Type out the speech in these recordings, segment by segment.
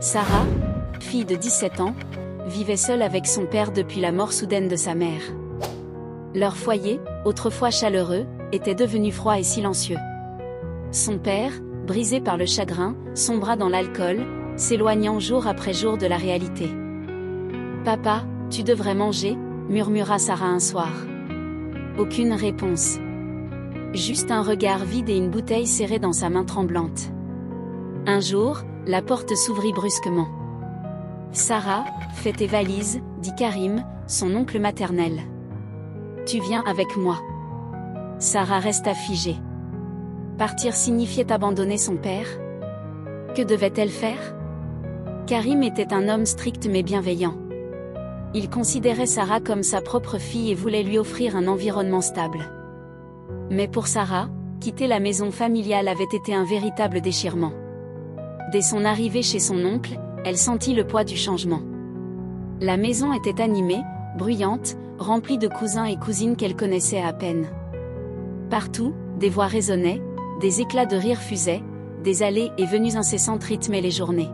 Sarah, fille de 17 ans, vivait seule avec son père depuis la mort soudaine de sa mère. Leur foyer, autrefois chaleureux, était devenu froid et silencieux. Son père, brisé par le chagrin, sombra dans l'alcool, s'éloignant jour après jour de la réalité. « Papa, tu devrais manger », murmura Sarah un soir. Aucune réponse. Juste un regard vide et une bouteille serrée dans sa main tremblante. Un jour, la porte s'ouvrit brusquement. « Sarah, fais tes valises », dit Karim, son oncle maternel. « Tu viens avec moi. » Sarah resta figée. Partir signifiait abandonner son père? Que devait-elle faire? Karim était un homme strict mais bienveillant. Il considérait Sarah comme sa propre fille et voulait lui offrir un environnement stable. Mais pour Sarah, quitter la maison familiale avait été un véritable déchirement. Dès son arrivée chez son oncle, elle sentit le poids du changement. La maison était animée, bruyante, remplie de cousins et cousines qu'elle connaissait à peine. Partout, des voix résonnaient, des éclats de rire fusaient, des allées et venues incessantes rythmaient les journées.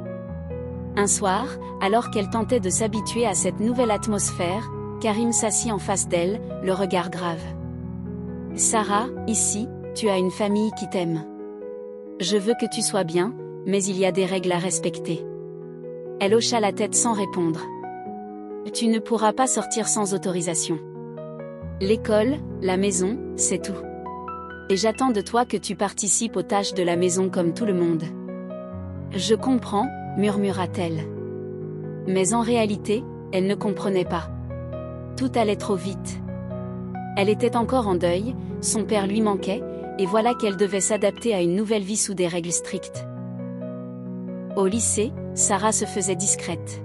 Un soir, alors qu'elle tentait de s'habituer à cette nouvelle atmosphère, Karim s'assit en face d'elle, le regard grave. « Sarah, ici, tu as une famille qui t'aime. Je veux que tu sois bien, mais il y a des règles à respecter. » Elle hocha la tête sans répondre. « Tu ne pourras pas sortir sans autorisation. L'école, la maison, c'est tout. Et j'attends de toi que tu participes aux tâches de la maison comme tout le monde. » « Je comprends, » murmura-t-elle. Mais en réalité, elle ne comprenait pas. Tout allait trop vite. Elle était encore en deuil, son père lui manquait, et voilà qu'elle devait s'adapter à une nouvelle vie sous des règles strictes. Au lycée, Sarah se faisait discrète.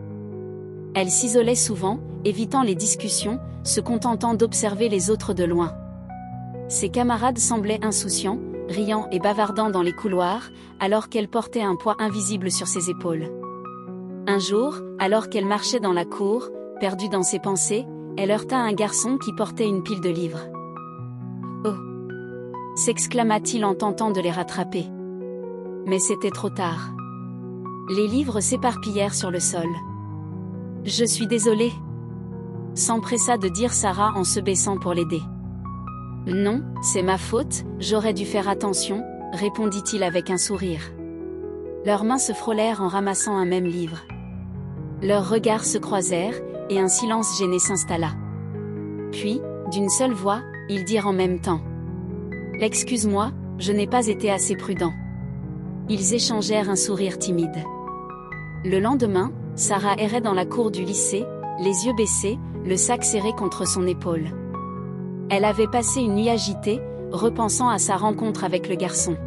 Elle s'isolait souvent, évitant les discussions, se contentant d'observer les autres de loin. Ses camarades semblaient insouciants, riant et bavardant dans les couloirs, alors qu'elle portait un poids invisible sur ses épaules. Un jour, alors qu'elle marchait dans la cour, perdue dans ses pensées, elle heurta un garçon qui portait une pile de livres. « Oh !» s'exclama-t-il en tentant de les rattraper. Mais c'était trop tard. Les livres s'éparpillèrent sur le sol. « Je suis désolée !» s'empressa de dire Sarah en se baissant pour l'aider. « Non, c'est ma faute, j'aurais dû faire attention », répondit-il avec un sourire. Leurs mains se frôlèrent en ramassant un même livre. Leurs regards se croisèrent, et un silence gêné s'installa. Puis, d'une seule voix, ils dirent en même temps. « Excuse-moi, je n'ai pas été assez prudent. » Ils échangèrent un sourire timide. Le lendemain, Sarah errait dans la cour du lycée, les yeux baissés, le sac serré contre son épaule. Elle avait passé une nuit agitée, repensant à sa rencontre avec le garçon.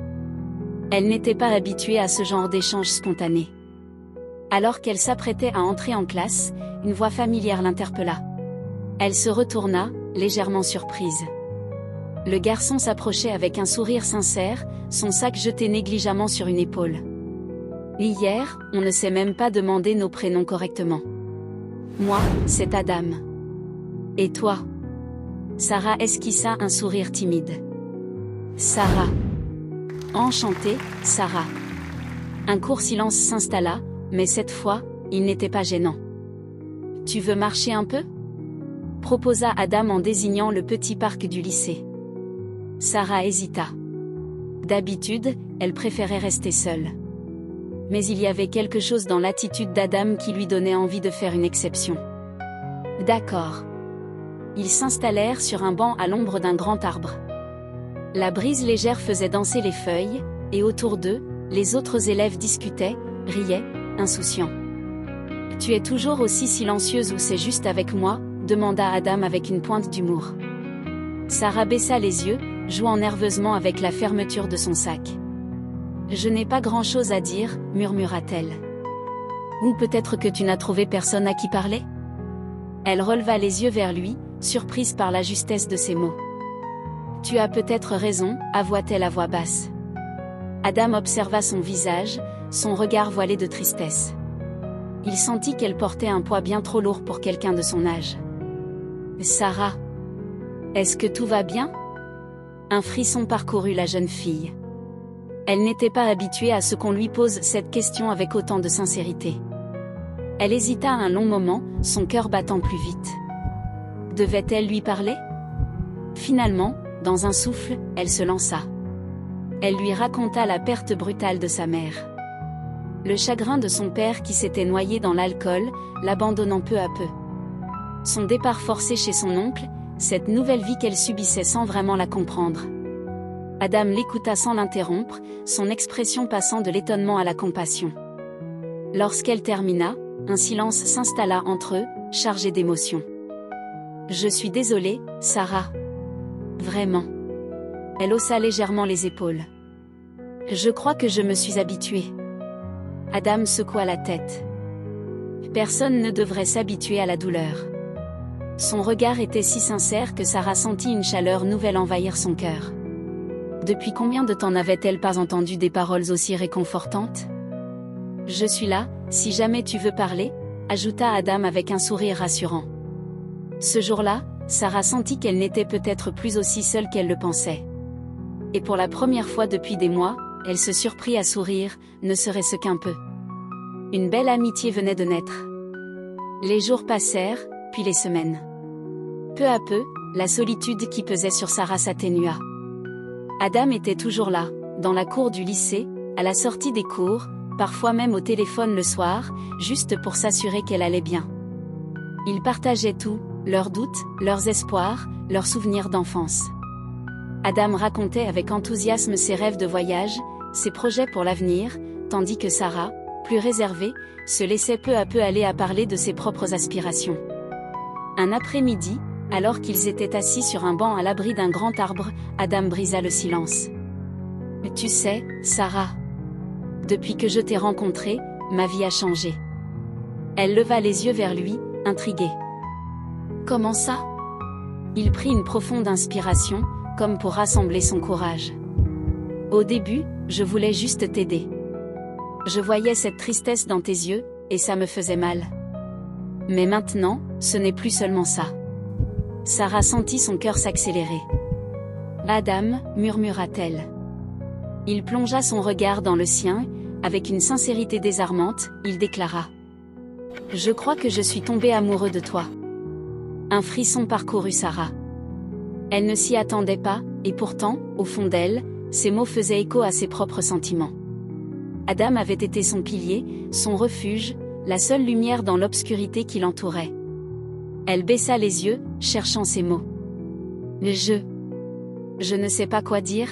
Elle n'était pas habituée à ce genre d'échange spontané. Alors qu'elle s'apprêtait à entrer en classe, une voix familière l'interpella. Elle se retourna, légèrement surprise. Le garçon s'approchait avec un sourire sincère, son sac jeté négligemment sur une épaule. « Hier, on ne s'est même pas demandé nos prénoms correctement. Moi, c'est Adam. Et toi ?» Sarah esquissa un sourire timide. « Sarah. »« Enchantée, Sarah. » Un court silence s'installa, mais cette fois, il n'était pas gênant. « Tu veux marcher un peu ?» proposa Adam en désignant le petit parc du lycée. Sarah hésita. D'habitude, elle préférait rester seule. Mais il y avait quelque chose dans l'attitude d'Adam qui lui donnait envie de faire une exception. « D'accord. » Ils s'installèrent sur un banc à l'ombre d'un grand arbre. La brise légère faisait danser les feuilles, et autour d'eux, les autres élèves discutaient, riaient, insouciants. « Tu es toujours aussi silencieuse ou c'est juste avec moi ?» demanda Adam avec une pointe d'humour. Sarah baissa les yeux, jouant nerveusement avec la fermeture de son sac. « Je n'ai pas grand-chose à dire, » murmura-t-elle. « Ou peut-être que tu n'as trouvé personne à qui parler ?» Elle releva les yeux vers lui, surprise par la justesse de ses mots. « Tu as peut-être raison, » avoua-t-elle à voix basse. Adam observa son visage, son regard voilé de tristesse. Il sentit qu'elle portait un poids bien trop lourd pour quelqu'un de son âge. « Sarah, est-ce que tout va bien ?» Un frisson parcourut la jeune fille. Elle n'était pas habituée à ce qu'on lui pose cette question avec autant de sincérité. Elle hésita un long moment, son cœur battant plus vite. Devait-elle lui parler? Finalement, dans un souffle, elle se lança. Elle lui raconta la perte brutale de sa mère. Le chagrin de son père qui s'était noyé dans l'alcool, l'abandonnant peu à peu. Son départ forcé chez son oncle, cette nouvelle vie qu'elle subissait sans vraiment la comprendre. Adam l'écouta sans l'interrompre, son expression passant de l'étonnement à la compassion. Lorsqu'elle termina, un silence s'installa entre eux, chargé d'émotion. « Je suis désolée, Sarah. Vraiment. » Elle haussa légèrement les épaules. « Je crois que je me suis habituée. » Adam secoua la tête. Personne ne devrait s'habituer à la douleur. Son regard était si sincère que Sarah sentit une chaleur nouvelle envahir son cœur. Depuis combien de temps n'avait-elle pas entendu des paroles aussi réconfortantes? « Je suis là, si jamais tu veux parler, » ajouta Adam avec un sourire rassurant. Ce jour-là, Sarah sentit qu'elle n'était peut-être plus aussi seule qu'elle le pensait. Et pour la première fois depuis des mois, elle se surprit à sourire, ne serait-ce qu'un peu. Une belle amitié venait de naître. Les jours passèrent, puis les semaines. Peu à peu, la solitude qui pesait sur Sarah s'atténua. Adam était toujours là, dans la cour du lycée, à la sortie des cours, parfois même au téléphone le soir, juste pour s'assurer qu'elle allait bien. Ils partageaient tout, leurs doutes, leurs espoirs, leurs souvenirs d'enfance. Adam racontait avec enthousiasme ses rêves de voyage, ses projets pour l'avenir, tandis que Sarah, plus réservée, se laissait peu à peu aller à parler de ses propres aspirations. Un après-midi, alors qu'ils étaient assis sur un banc à l'abri d'un grand arbre, Adam brisa le silence. « Tu sais, Sarah, depuis que je t'ai rencontrée, ma vie a changé. » Elle leva les yeux vers lui, intriguée. « Comment ça ?» Il prit une profonde inspiration, comme pour rassembler son courage. « Au début, je voulais juste t'aider. Je voyais cette tristesse dans tes yeux, et ça me faisait mal. Mais maintenant, ce n'est plus seulement ça. » Sarah sentit son cœur s'accélérer. « Adam, » murmura-t-elle. Il plongea son regard dans le sien, avec une sincérité désarmante, il déclara. « Je crois que je suis tombé amoureux de toi. » Un frisson parcourut Sarah. Elle ne s'y attendait pas, et pourtant, au fond d'elle, ces mots faisaient écho à ses propres sentiments. Adam avait été son pilier, son refuge, la seule lumière dans l'obscurité qui l'entourait. Elle baissa les yeux, cherchant ses mots. « Je ne sais pas quoi dire. »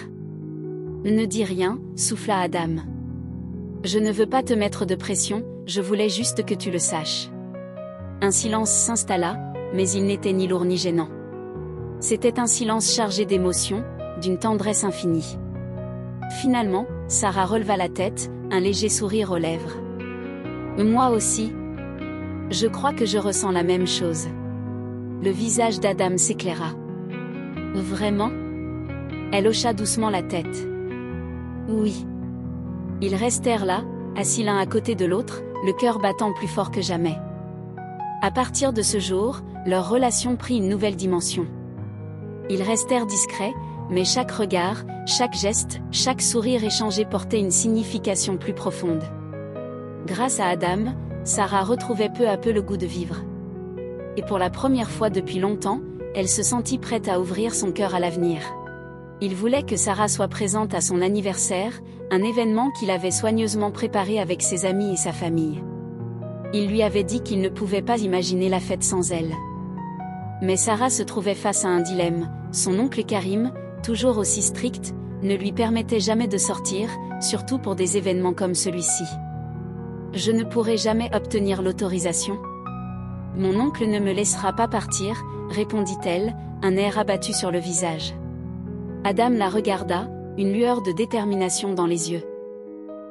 « Ne dis rien, » souffla Adam. « Je ne veux pas te mettre de pression, je voulais juste que tu le saches. » Un silence s'installa, mais il n'était ni lourd ni gênant. C'était un silence chargé d'émotion, d'une tendresse infinie. Finalement, Sarah releva la tête, un léger sourire aux lèvres. « Moi aussi. Je crois que je ressens la même chose. » Le visage d'Adam s'éclaira. « Vraiment ?» Elle hocha doucement la tête. « Oui. » Ils restèrent là, assis l'un à côté de l'autre, le cœur battant plus fort que jamais. À partir de ce jour, leur relation prit une nouvelle dimension. Ils restèrent discrets, mais chaque regard, chaque geste, chaque sourire échangé portait une signification plus profonde. Grâce à Adam, Sarah retrouvait peu à peu le goût de vivre. Et pour la première fois depuis longtemps, elle se sentit prête à ouvrir son cœur à l'avenir. Il voulait que Sarah soit présente à son anniversaire, un événement qu'il avait soigneusement préparé avec ses amis et sa famille. Il lui avait dit qu'il ne pouvait pas imaginer la fête sans elle. Mais Sarah se trouvait face à un dilemme, son oncle Karim, toujours aussi strict, ne lui permettait jamais de sortir, surtout pour des événements comme celui-ci. « Je ne pourrai jamais obtenir l'autorisation. Mon oncle ne me laissera pas partir, » répondit-elle, un air abattu sur le visage. Adam la regarda, une lueur de détermination dans les yeux.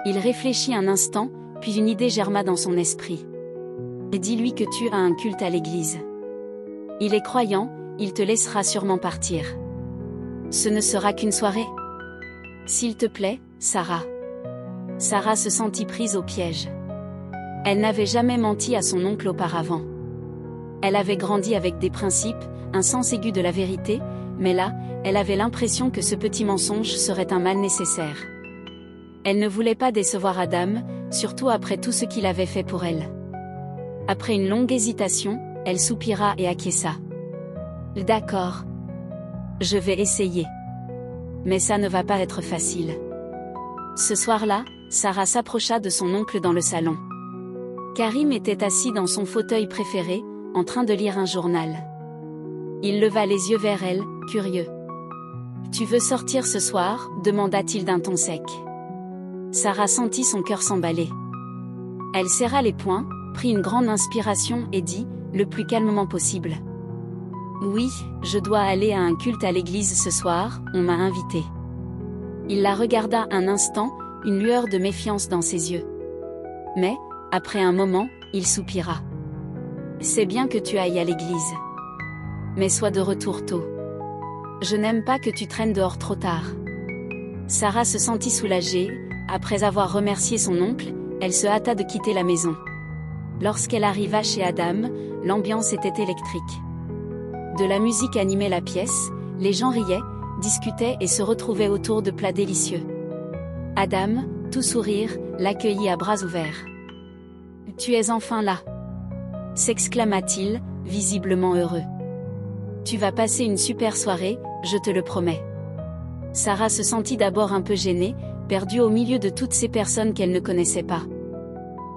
Il réfléchit un instant, puis une idée germa dans son esprit. « Dis-lui que tu as un culte à l'église. Il est croyant, il te laissera sûrement partir. Ce ne sera qu'une soirée. S'il te plaît, Sarah. » Sarah se sentit prise au piège. Elle n'avait jamais menti à son oncle auparavant. Elle avait grandi avec des principes, un sens aigu de la vérité, mais là, elle avait l'impression que ce petit mensonge serait un mal nécessaire. Elle ne voulait pas décevoir Adam, surtout après tout ce qu'il avait fait pour elle. Après une longue hésitation, elle soupira et acquiesça. D'accord. Je vais essayer. Mais ça ne va pas être facile. Ce soir-là, Sarah s'approcha de son oncle dans le salon. Karim était assis dans son fauteuil préféré, en train de lire un journal. Il leva les yeux vers elle, curieux. « Tu veux sortir ce soir ?» demanda-t-il d'un ton sec. Sarah sentit son cœur s'emballer. Elle serra les poings, prit une grande inspiration et dit, le plus calmement possible. « Oui, je dois aller à un culte à l'église ce soir, on m'a invité. » Il la regarda un instant, une lueur de méfiance dans ses yeux. Mais, après un moment, il soupira. « C'est bien que tu ailles à l'église. Mais sois de retour tôt. Je n'aime pas que tu traînes dehors trop tard. » Sarah se sentit soulagée. Après avoir remercié son oncle, elle se hâta de quitter la maison. Lorsqu'elle arriva chez Adam, l'ambiance était électrique. De la musique animait la pièce, les gens riaient, discutaient et se retrouvaient autour de plats délicieux. Adam, tout sourire, l'accueillit à bras ouverts. « Tu es enfin là !» s'exclama-t-il, visiblement heureux. « Tu vas passer une super soirée, je te le promets. » Sarah se sentit d'abord un peu gênée, perdue au milieu de toutes ces personnes qu'elle ne connaissait pas.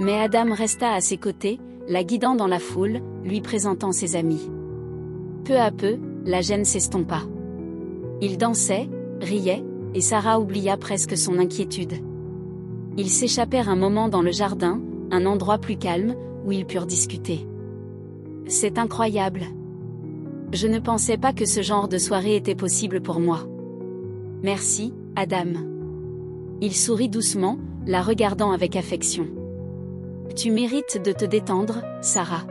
Mais Adam resta à ses côtés, la guidant dans la foule, lui présentant ses amis. Peu à peu, la gêne s'estompa. Ils dansaient, riaient, et Sarah oublia presque son inquiétude. Ils s'échappèrent un moment dans le jardin, un endroit plus calme, où ils purent discuter. « C'est incroyable. Je ne pensais pas que ce genre de soirée était possible pour moi. Merci, Adam. » Il sourit doucement, la regardant avec affection. « Tu mérites de te détendre, Sarah.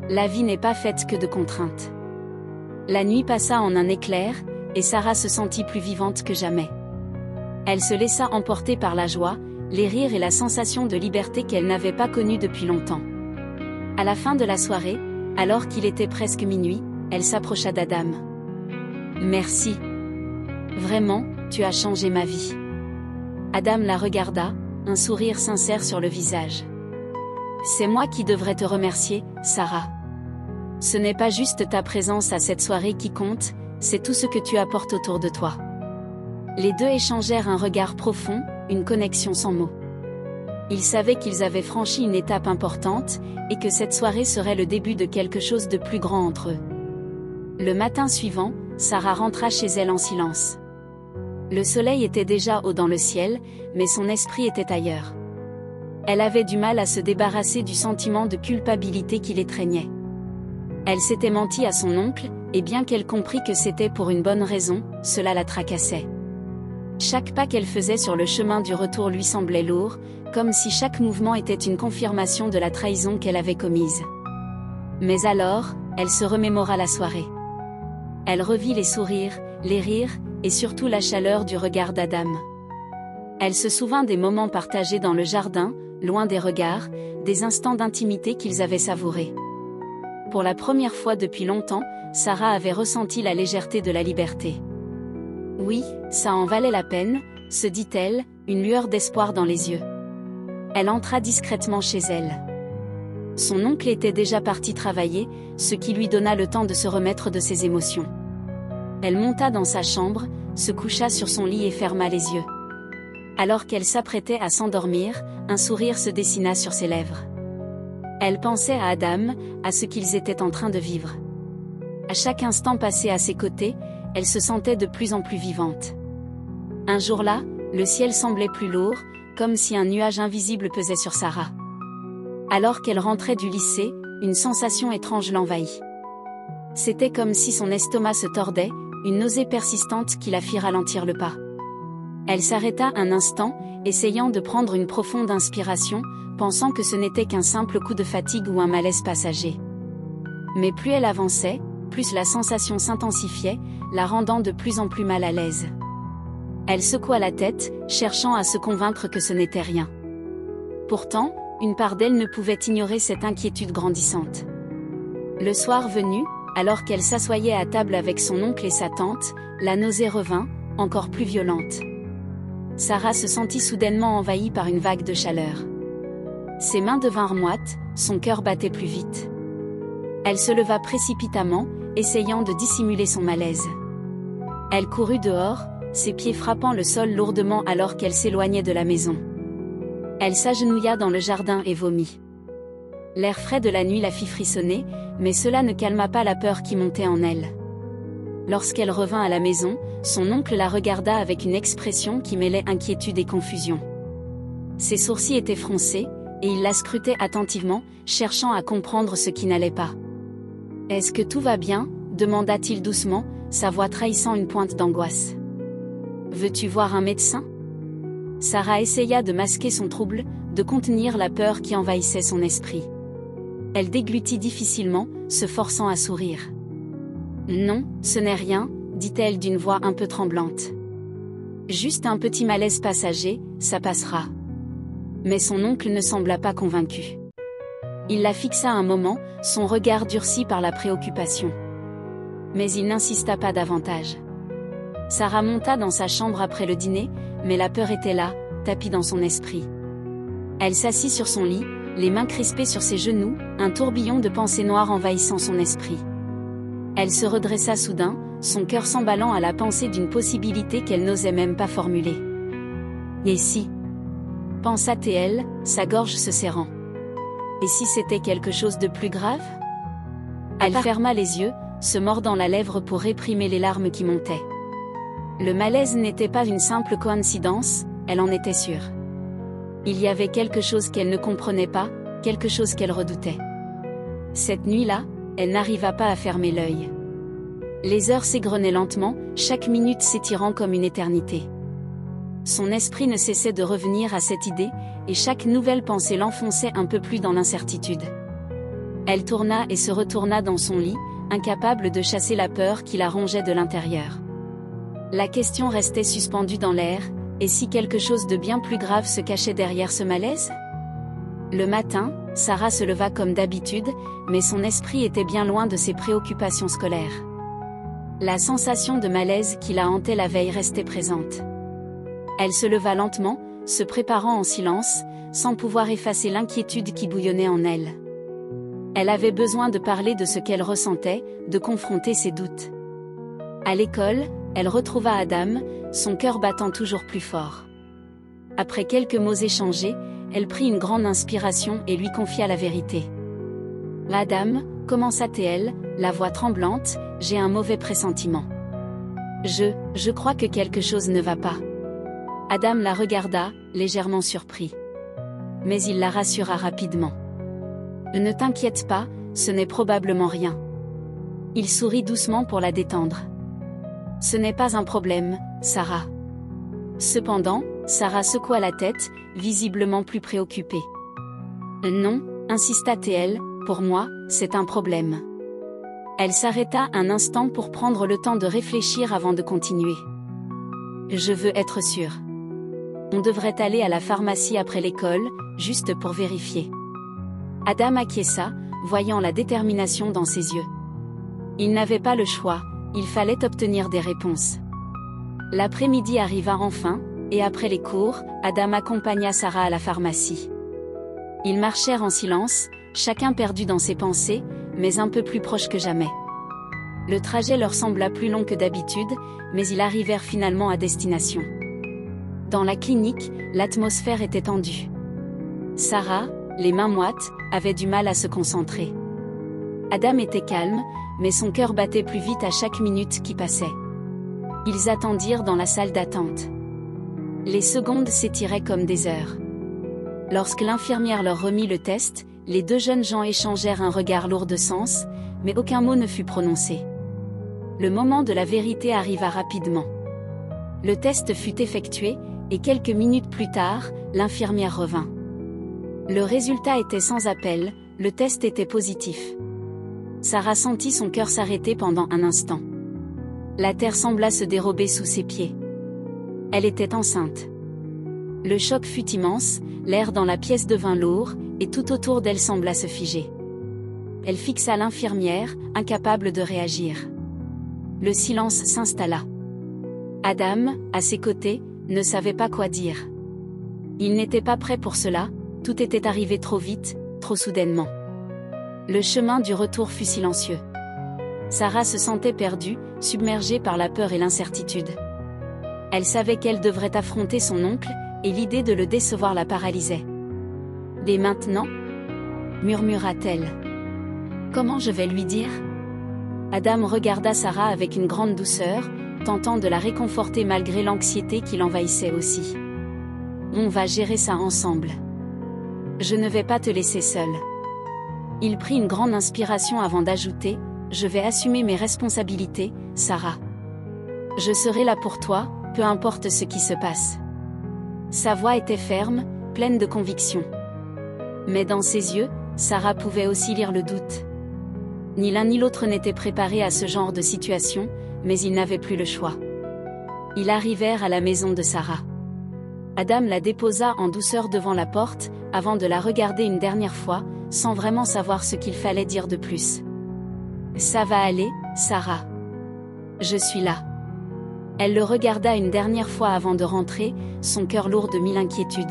La vie n'est pas faite que de contraintes. » La nuit passa en un éclair, et Sarah se sentit plus vivante que jamais. Elle se laissa emporter par la joie, les rires et la sensation de liberté qu'elle n'avait pas connue depuis longtemps. À la fin de la soirée, alors qu'il était presque minuit, elle s'approcha d'Adam. « Merci. Vraiment, tu as changé ma vie. » Adam la regarda, un sourire sincère sur le visage. « C'est moi qui devrais te remercier, Sarah. Ce n'est pas juste ta présence à cette soirée qui compte, c'est tout ce que tu apportes autour de toi. » Les deux échangèrent un regard profond, une connexion sans mots. Ils savaient qu'ils avaient franchi une étape importante, et que cette soirée serait le début de quelque chose de plus grand entre eux. Le matin suivant, Sarah rentra chez elle en silence. Le soleil était déjà haut dans le ciel, mais son esprit était ailleurs. Elle avait du mal à se débarrasser du sentiment de culpabilité qui l'étreignait. Elle s'était menti à son oncle, et bien qu'elle comprît que c'était pour une bonne raison, cela la tracassait. Chaque pas qu'elle faisait sur le chemin du retour lui semblait lourd, comme si chaque mouvement était une confirmation de la trahison qu'elle avait commise. Mais alors, elle se remémora la soirée. Elle revit les sourires, les rires, et surtout la chaleur du regard d'Adam. Elle se souvint des moments partagés dans le jardin, loin des regards, des instants d'intimité qu'ils avaient savourés. Pour la première fois depuis longtemps, Sarah avait ressenti la légèreté de la liberté. Oui, ça en valait la peine, se dit-elle, une lueur d'espoir dans les yeux. Elle entra discrètement chez elle. Son oncle était déjà parti travailler, ce qui lui donna le temps de se remettre de ses émotions. Elle monta dans sa chambre, se coucha sur son lit et ferma les yeux. Alors qu'elle s'apprêtait à s'endormir, un sourire se dessina sur ses lèvres. Elle pensait à Adam, à ce qu'ils étaient en train de vivre. À chaque instant passé à ses côtés, elle se sentait de plus en plus vivante. Un jour-là, le ciel semblait plus lourd, comme si un nuage invisible pesait sur Sarah. Alors qu'elle rentrait du lycée, une sensation étrange l'envahit. C'était comme si son estomac se tordait, une nausée persistante qui la fit ralentir le pas. Elle s'arrêta un instant, essayant de prendre une profonde inspiration, pensant que ce n'était qu'un simple coup de fatigue ou un malaise passager. Mais plus elle avançait, plus la sensation s'intensifiait, la rendant de plus en plus mal à l'aise. Elle secoua la tête, cherchant à se convaincre que ce n'était rien. Pourtant, une part d'elle ne pouvait ignorer cette inquiétude grandissante. Le soir venu, alors qu'elle s'assoyait à table avec son oncle et sa tante, la nausée revint, encore plus violente. Sarah se sentit soudainement envahie par une vague de chaleur. Ses mains devinrent moites, son cœur battait plus vite. Elle se leva précipitamment, essayant de dissimuler son malaise. Elle courut dehors, ses pieds frappant le sol lourdement alors qu'elle s'éloignait de la maison. Elle s'agenouilla dans le jardin et vomit. L'air frais de la nuit la fit frissonner, mais cela ne calma pas la peur qui montait en elle. Lorsqu'elle revint à la maison, son oncle la regarda avec une expression qui mêlait inquiétude et confusion. Ses sourcils étaient froncés, et il la scrutait attentivement, cherchant à comprendre ce qui n'allait pas. « Est-ce que tout va bien ?» demanda-t-il doucement, sa voix trahissant une pointe d'angoisse. « Veux-tu voir un médecin ?» Sarah essaya de masquer son trouble, de contenir la peur qui envahissait son esprit. Elle déglutit difficilement, se forçant à sourire. « Non, ce n'est rien, » dit-elle d'une voix un peu tremblante. « Juste un petit malaise passager, ça passera. » Mais son oncle ne sembla pas convaincu. Il la fixa un moment, son regard durci par la préoccupation. Mais il n'insista pas davantage. Sarah monta dans sa chambre après le dîner, mais la peur était là, tapie dans son esprit. Elle s'assit sur son lit, les mains crispées sur ses genoux, un tourbillon de pensées noires envahissant son esprit. Elle se redressa soudain, son cœur s'emballant à la pensée d'une possibilité qu'elle n'osait même pas formuler. Et si ? Pensa-t-elle, sa gorge se serrant. Et si c'était quelque chose de plus grave ? Elle ferma les yeux, se mordant la lèvre pour réprimer les larmes qui montaient. Le malaise n'était pas une simple coïncidence, elle en était sûre. Il y avait quelque chose qu'elle ne comprenait pas, quelque chose qu'elle redoutait. Cette nuit-là, elle n'arriva pas à fermer l'œil. Les heures s'égrenaient lentement, chaque minute s'étirant comme une éternité. Son esprit ne cessait de revenir à cette idée, et chaque nouvelle pensée l'enfonçait un peu plus dans l'incertitude. Elle tourna et se retourna dans son lit, incapable de chasser la peur qui la rongeait de l'intérieur. La question restait suspendue dans l'air, et si quelque chose de bien plus grave se cachait derrière ce malaise ? Le matin, Sarah se leva comme d'habitude, mais son esprit était bien loin de ses préoccupations scolaires. La sensation de malaise qui la hantait la veille restait présente. Elle se leva lentement, se préparant en silence, sans pouvoir effacer l'inquiétude qui bouillonnait en elle. Elle avait besoin de parler de ce qu'elle ressentait, de confronter ses doutes. À l'école, elle retrouva Adam, son cœur battant toujours plus fort. Après quelques mots échangés, elle prit une grande inspiration et lui confia la vérité. « Adam, commença-t-elle, la voix tremblante, j'ai un mauvais pressentiment. Je crois que quelque chose ne va pas. » Adam la regarda, légèrement surpris. Mais il la rassura rapidement. « Ne t'inquiète pas, ce n'est probablement rien. » Il sourit doucement pour la détendre. « Ce n'est pas un problème, Sarah. » Cependant, Sarah secoua la tête, visiblement plus préoccupée. « Non, insista-t-elle, pour moi, c'est un problème. » Elle s'arrêta un instant pour prendre le temps de réfléchir avant de continuer. « Je veux être sûre. On devrait aller à la pharmacie après l'école, juste pour vérifier. » Adam acquiesça, voyant la détermination dans ses yeux. Il n'avait pas le choix, il fallait obtenir des réponses. L'après-midi arriva enfin, et après les cours, Adam accompagna Sarah à la pharmacie. Ils marchèrent en silence, chacun perdu dans ses pensées, mais un peu plus proches que jamais. Le trajet leur sembla plus long que d'habitude, mais ils arrivèrent finalement à destination. Dans la clinique, l'atmosphère était tendue. Sarah, les mains moites, avait du mal à se concentrer. Adam était calme, mais son cœur battait plus vite à chaque minute qui passait. Ils attendirent dans la salle d'attente. Les secondes s'étiraient comme des heures. Lorsque l'infirmière leur remit le test, les deux jeunes gens échangèrent un regard lourd de sens, mais aucun mot ne fut prononcé. Le moment de la vérité arriva rapidement. Le test fut effectué, et quelques minutes plus tard, l'infirmière revint. Le résultat était sans appel, le test était positif. Sarah sentit son cœur s'arrêter pendant un instant. La terre sembla se dérober sous ses pieds. Elle était enceinte. Le choc fut immense, l'air dans la pièce devint lourd, et tout autour d'elle sembla se figer. Elle fixa l'infirmière, incapable de réagir. Le silence s'installa. Adam, à ses côtés, ne savait pas quoi dire. Il n'était pas prêt pour cela, tout était arrivé trop vite, trop soudainement. Le chemin du retour fut silencieux. Sarah se sentait perdue, submergée par la peur et l'incertitude. Elle savait qu'elle devrait affronter son oncle, et l'idée de le décevoir la paralysait. « Dès maintenant ?» murmura-t-elle. « Comment je vais lui dire ?» Adam regarda Sarah avec une grande douceur, tentant de la réconforter malgré l'anxiété qui l'envahissait aussi. « On va gérer ça ensemble. Je ne vais pas te laisser seule. » Il prit une grande inspiration avant d'ajouter « Je vais assumer mes responsabilités, Sarah. Je serai là pour toi, peu importe ce qui se passe. » Sa voix était ferme, pleine de conviction. Mais dans ses yeux, Sarah pouvait aussi lire le doute. Ni l'un ni l'autre n'était préparé à ce genre de situation, mais ils n'avaient plus le choix. Ils arrivèrent à la maison de Sarah. Adam la déposa en douceur devant la porte, avant de la regarder une dernière fois, sans vraiment savoir ce qu'il fallait dire de plus. « Ça va aller, Sarah. Je suis là. » Elle le regarda une dernière fois avant de rentrer, son cœur lourd de mille inquiétudes.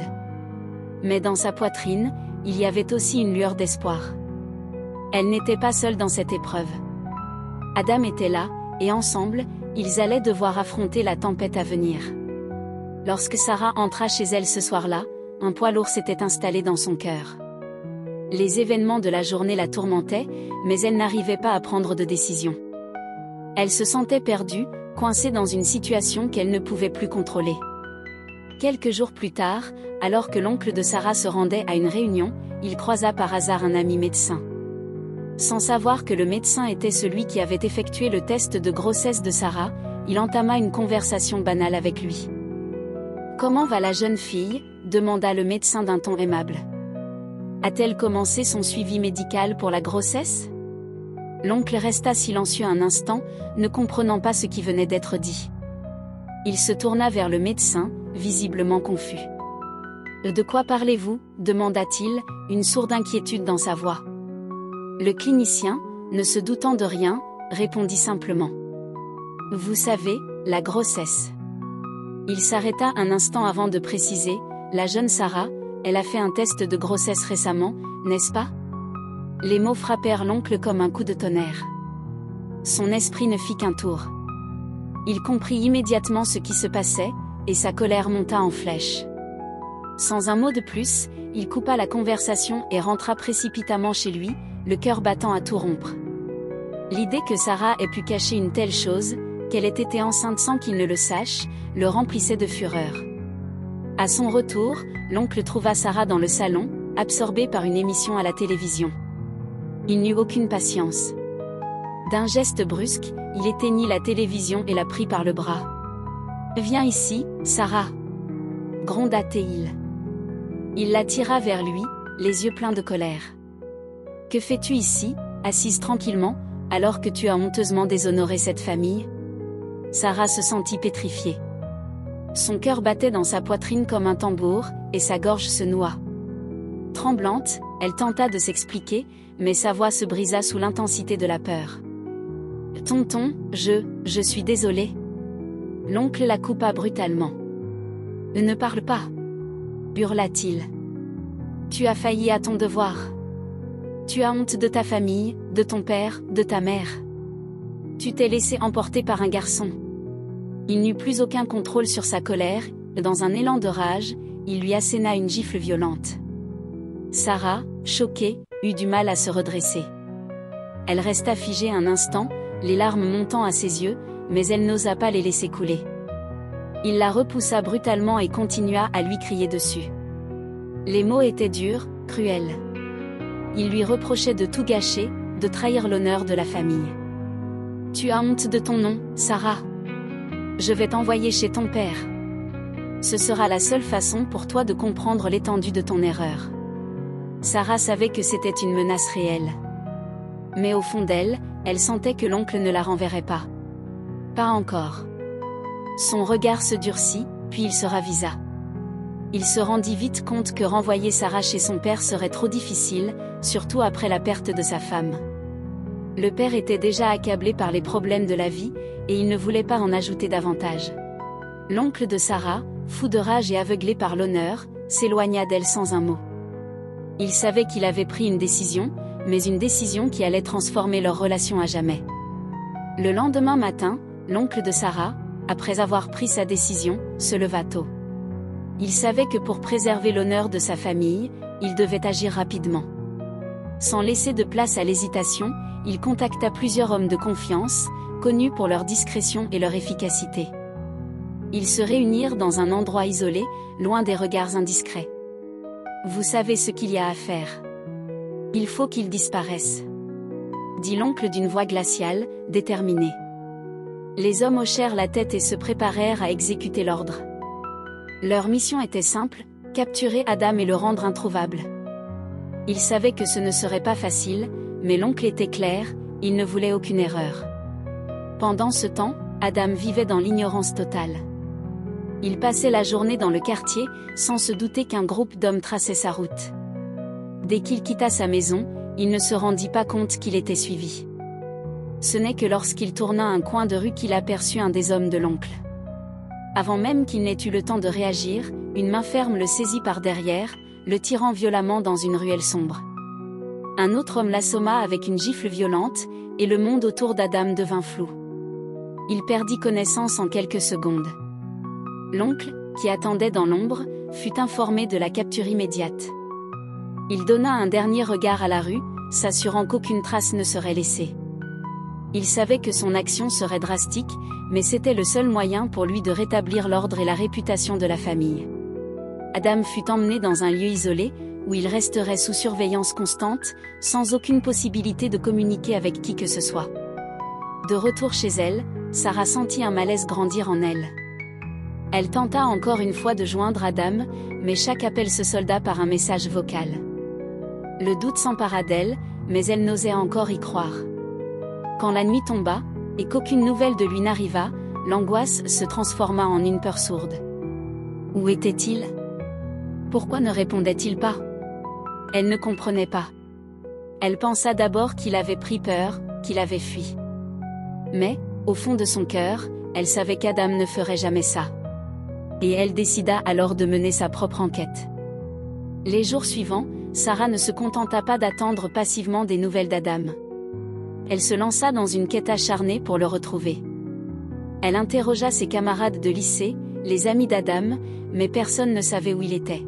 Mais dans sa poitrine, il y avait aussi une lueur d'espoir. Elle n'était pas seule dans cette épreuve. Adam était là, et ensemble, ils allaient devoir affronter la tempête à venir. Lorsque Sarah entra chez elle ce soir-là, un poids lourd s'était installé dans son cœur. Les événements de la journée la tourmentaient, mais elle n'arrivait pas à prendre de décision. Elle se sentait perdue, coincée dans une situation qu'elle ne pouvait plus contrôler. Quelques jours plus tard, alors que l'oncle de Sarah se rendait à une réunion, il croisa par hasard un ami médecin. Sans savoir que le médecin était celui qui avait effectué le test de grossesse de Sarah, il entama une conversation banale avec lui. « Comment va la jeune fille ?» demanda le médecin d'un ton aimable. « A-t-elle commencé son suivi médical pour la grossesse ?» L'oncle resta silencieux un instant, ne comprenant pas ce qui venait d'être dit. Il se tourna vers le médecin, visiblement confus. « De quoi parlez-vous » demanda-t-il, une sourde inquiétude dans sa voix. Le clinicien, ne se doutant de rien, répondit simplement. « Vous savez, la grossesse. » Il s'arrêta un instant avant de préciser, « La jeune Sarah, elle a fait un test de grossesse récemment, n'est-ce pas ?» Les mots frappèrent l'oncle comme un coup de tonnerre. Son esprit ne fit qu'un tour. Il comprit immédiatement ce qui se passait, et sa colère monta en flèche. Sans un mot de plus, il coupa la conversation et rentra précipitamment chez lui, le cœur battant à tout rompre. L'idée que Sarah ait pu cacher une telle chose, qu'elle ait été enceinte sans qu'il ne le sache, le remplissait de fureur. À son retour, l'oncle trouva Sarah dans le salon, absorbée par une émission à la télévision. Il n'eut aucune patience. D'un geste brusque, il éteignit la télévision et la prit par le bras. « Viens ici, Sarah !» gronda-t-il. Il la tira vers lui, les yeux pleins de colère. « Que fais-tu ici, assise tranquillement, alors que tu as honteusement déshonoré cette famille ?» Sarah se sentit pétrifiée. Son cœur battait dans sa poitrine comme un tambour, et sa gorge se noua. Tremblante, elle tenta de s'expliquer, mais sa voix se brisa sous l'intensité de la peur. « Tonton, je suis désolée. » L'oncle la coupa brutalement. « Ne parle pas !» hurla-t-il. « Tu as failli à ton devoir. Tu as honte de ta famille, de ton père, de ta mère. Tu t'es laissé emporter par un garçon. » Il n'eut plus aucun contrôle sur sa colère, et dans un élan de rage, il lui asséna une gifle violente. Sarah, choquée, eut du mal à se redresser. Elle resta figée un instant, les larmes montant à ses yeux, mais elle n'osa pas les laisser couler. Il la repoussa brutalement et continua à lui crier dessus. Les mots étaient durs, cruels. Il lui reprochait de tout gâcher, de trahir l'honneur de la famille. « Tu as honte de ton nom, Sarah. Je vais t'envoyer chez ton père. Ce sera la seule façon pour toi de comprendre l'étendue de ton erreur. » Sarah savait que c'était une menace réelle. Mais au fond d'elle, elle sentait que l'oncle ne la renverrait pas. Pas encore. Son regard se durcit, puis il se ravisa. Il se rendit vite compte que renvoyer Sarah chez son père serait trop difficile, surtout après la perte de sa femme. Le père était déjà accablé par les problèmes de la vie, et il ne voulait pas en ajouter davantage. L'oncle de Sarah, fou de rage et aveuglé par l'honneur, s'éloigna d'elle sans un mot. Il savait qu'il avait pris une décision, mais une décision qui allait transformer leur relation à jamais. Le lendemain matin, l'oncle de Sarah, après avoir pris sa décision, se leva tôt. Il savait que pour préserver l'honneur de sa famille, il devait agir rapidement. Sans laisser de place à l'hésitation, il contacta plusieurs hommes de confiance, connus pour leur discrétion et leur efficacité. Ils se réunirent dans un endroit isolé, loin des regards indiscrets. « Vous savez ce qu'il y a à faire. Il faut qu'il disparaisse », dit l'oncle d'une voix glaciale, déterminée. Les hommes hochèrent la tête et se préparèrent à exécuter l'ordre. Leur mission était simple, capturer Adam et le rendre introuvable. Ils savaient que ce ne serait pas facile, mais l'oncle était clair, il ne voulait aucune erreur. Pendant ce temps, Adam vivait dans l'ignorance totale. Il passait la journée dans le quartier, sans se douter qu'un groupe d'hommes traçait sa route. Dès qu'il quitta sa maison, il ne se rendit pas compte qu'il était suivi. Ce n'est que lorsqu'il tourna un coin de rue qu'il aperçut un des hommes de l'oncle. Avant même qu'il n'ait eu le temps de réagir, une main ferme le saisit par derrière, le tirant violemment dans une ruelle sombre. Un autre homme l'assomma avec une gifle violente, et le monde autour d'Adam devint flou. Il perdit connaissance en quelques secondes. L'oncle, qui attendait dans l'ombre, fut informé de la capture immédiate. Il donna un dernier regard à la rue, s'assurant qu'aucune trace ne serait laissée. Il savait que son action serait drastique, mais c'était le seul moyen pour lui de rétablir l'ordre et la réputation de la famille. Adam fut emmené dans un lieu isolé, où il resterait sous surveillance constante, sans aucune possibilité de communiquer avec qui que ce soit. De retour chez elle, Sarah sentit un malaise grandir en elle. Elle tenta encore une fois de joindre Adam, mais chaque appel se solda par un message vocal. Le doute s'empara d'elle, mais elle n'osait encore y croire. Quand la nuit tomba, et qu'aucune nouvelle de lui n'arriva, l'angoisse se transforma en une peur sourde. Où était-il? Pourquoi ne répondait-il pas? Elle ne comprenait pas. Elle pensa d'abord qu'il avait pris peur, qu'il avait fui. Mais, au fond de son cœur, elle savait qu'Adam ne ferait jamais ça. Et elle décida alors de mener sa propre enquête. Les jours suivants, Sarah ne se contenta pas d'attendre passivement des nouvelles d'Adam. Elle se lança dans une quête acharnée pour le retrouver. Elle interrogea ses camarades de lycée, les amis d'Adam, mais personne ne savait où il était.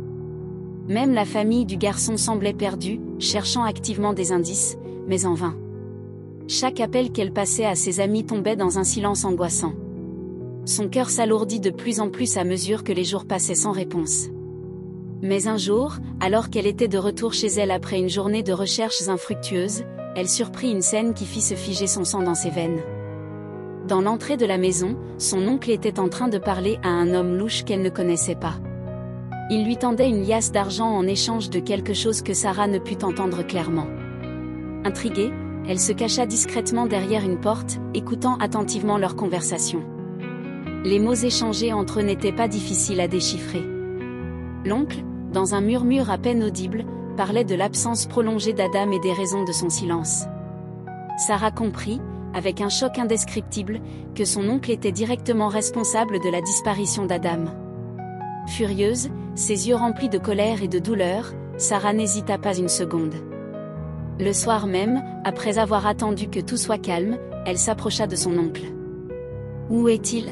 Même la famille du garçon semblait perdue, cherchant activement des indices, mais en vain. Chaque appel qu'elle passait à ses amis tombait dans un silence angoissant. Son cœur s'alourdit de plus en plus à mesure que les jours passaient sans réponse. Mais un jour, alors qu'elle était de retour chez elle après une journée de recherches infructueuses, elle surprit une scène qui fit se figer son sang dans ses veines. Dans l'entrée de la maison, son oncle était en train de parler à un homme louche qu'elle ne connaissait pas. Il lui tendait une liasse d'argent en échange de quelque chose que Sarah ne put entendre clairement. Intriguée, elle se cacha discrètement derrière une porte, écoutant attentivement leur conversation. Les mots échangés entre eux n'étaient pas difficiles à déchiffrer. L'oncle, dans un murmure à peine audible, parlait de l'absence prolongée d'Adam et des raisons de son silence. Sarah comprit, avec un choc indescriptible, que son oncle était directement responsable de la disparition d'Adam. Furieuse, ses yeux remplis de colère et de douleur, Sarah n'hésita pas une seconde. Le soir même, après avoir attendu que tout soit calme, elle s'approcha de son oncle. « Où est-il »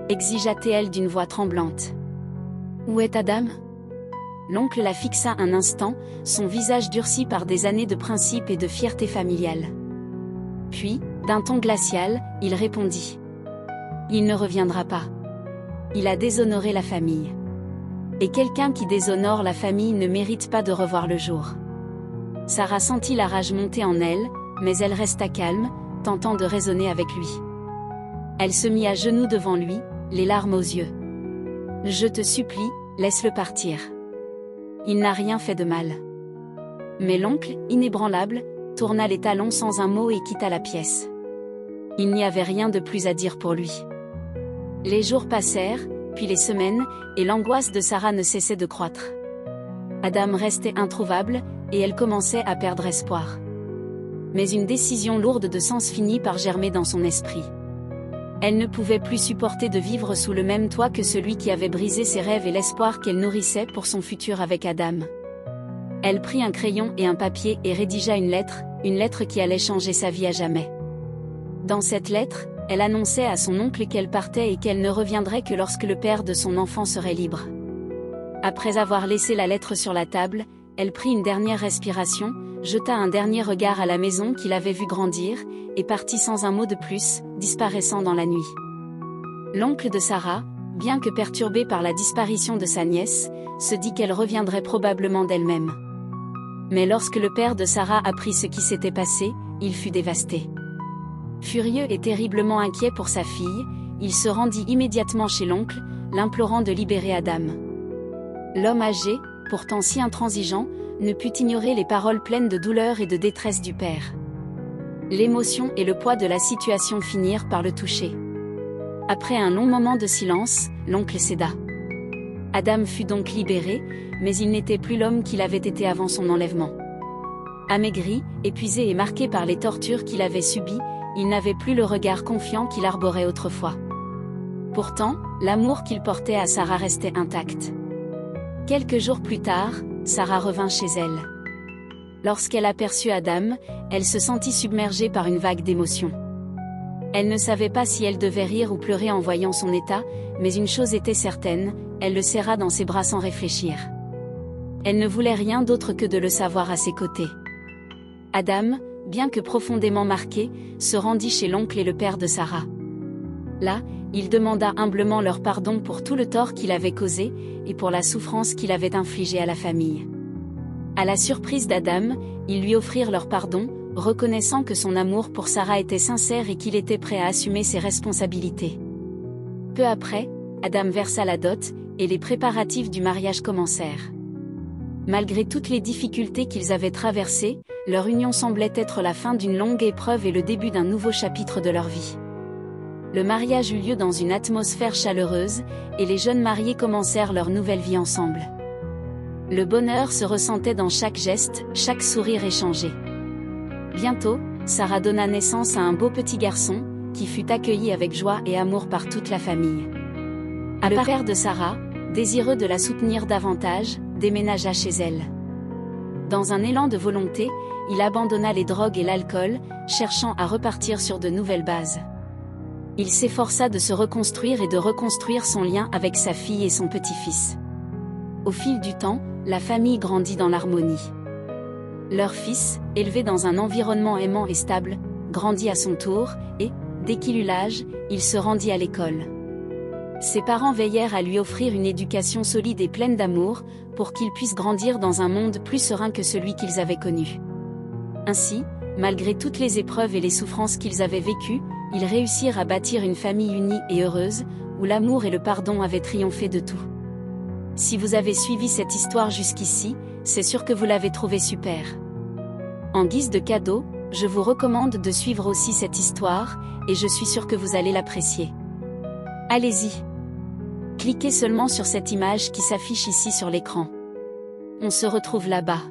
exigea-t-elle d'une voix tremblante. « Où est Adam » L'oncle la fixa un instant, son visage durci par des années de principes et de fierté familiale. Puis, d'un ton glacial, il répondit. « Il ne reviendra pas. Il a déshonoré la famille. Et quelqu'un qui déshonore la famille ne mérite pas de revoir le jour. » Sarah sentit la rage monter en elle, mais elle resta calme, tentant de raisonner avec lui. Elle se mit à genoux devant lui, les larmes aux yeux. « Je te supplie, laisse-le partir. Il n'a rien fait de mal. » Mais l'oncle, inébranlable, tourna les talons sans un mot et quitta la pièce. Il n'y avait rien de plus à dire pour lui. Les jours passèrent, puis les semaines, et l'angoisse de Sarah ne cessait de croître. Adam restait introuvable, et elle commençait à perdre espoir. Mais une décision lourde de sens finit par germer dans son esprit. Elle ne pouvait plus supporter de vivre sous le même toit que celui qui avait brisé ses rêves et l'espoir qu'elle nourrissait pour son futur avec Adam. Elle prit un crayon et un papier et rédigea une lettre qui allait changer sa vie à jamais. Dans cette lettre, elle annonçait à son oncle qu'elle partait et qu'elle ne reviendrait que lorsque le père de son enfant serait libre. Après avoir laissé la lettre sur la table, elle prit une dernière respiration, jeta un dernier regard à la maison qu'il avait vue grandir, et partit sans un mot de plus, disparaissant dans la nuit. L'oncle de Sarah, bien que perturbé par la disparition de sa nièce, se dit qu'elle reviendrait probablement d'elle-même. Mais lorsque le père de Sarah apprit ce qui s'était passé, il fut dévasté. Furieux et terriblement inquiet pour sa fille, il se rendit immédiatement chez l'oncle, l'implorant de libérer Adam. L'homme âgé, pourtant si intransigeant, ne put ignorer les paroles pleines de douleur et de détresse du père. L'émotion et le poids de la situation finirent par le toucher. Après un long moment de silence, l'oncle céda. Adam fut donc libéré, mais il n'était plus l'homme qu'il avait été avant son enlèvement. Amaigri, épuisé et marqué par les tortures qu'il avait subies, il n'avait plus le regard confiant qu'il arborait autrefois. Pourtant, l'amour qu'il portait à Sarah restait intact. Quelques jours plus tard, Sarah revint chez elle. Lorsqu'elle aperçut Adam, elle se sentit submergée par une vague d'émotions. Elle ne savait pas si elle devait rire ou pleurer en voyant son état, mais une chose était certaine, elle le serra dans ses bras sans réfléchir. Elle ne voulait rien d'autre que de le savoir à ses côtés. Adam, bien que profondément marqué, se rendit chez l'oncle et le père de Sarah. Là, il demanda humblement leur pardon pour tout le tort qu'il avait causé, et pour la souffrance qu'il avait infligée à la famille. À la surprise d'Adam, ils lui offrirent leur pardon, reconnaissant que son amour pour Sarah était sincère et qu'il était prêt à assumer ses responsabilités. Peu après, Adam versa la dot, et les préparatifs du mariage commencèrent. Malgré toutes les difficultés qu'ils avaient traversées, leur union semblait être la fin d'une longue épreuve et le début d'un nouveau chapitre de leur vie. Le mariage eut lieu dans une atmosphère chaleureuse, et les jeunes mariés commencèrent leur nouvelle vie ensemble. Le bonheur se ressentait dans chaque geste, chaque sourire échangé. Bientôt, Sarah donna naissance à un beau petit garçon, qui fut accueilli avec joie et amour par toute la famille. Le père de Sarah, désireux de la soutenir davantage, déménagea chez elle. Dans un élan de volonté, il abandonna les drogues et l'alcool, cherchant à repartir sur de nouvelles bases. Il s'efforça de se reconstruire et de reconstruire son lien avec sa fille et son petit-fils. Au fil du temps, la famille grandit dans l'harmonie. Leur fils, élevé dans un environnement aimant et stable, grandit à son tour, et, dès qu'il eut l'âge, il se rendit à l'école. Ses parents veillèrent à lui offrir une éducation solide et pleine d'amour, pour qu'il puisse grandir dans un monde plus serein que celui qu'ils avaient connu. Ainsi, malgré toutes les épreuves et les souffrances qu'ils avaient vécues, ils réussirent à bâtir une famille unie et heureuse, où l'amour et le pardon avaient triomphé de tout. Si vous avez suivi cette histoire jusqu'ici, c'est sûr que vous l'avez trouvée super. En guise de cadeau, je vous recommande de suivre aussi cette histoire, et je suis sûr que vous allez l'apprécier. Allez-y! Cliquez seulement sur cette image qui s'affiche ici sur l'écran. On se retrouve là-bas.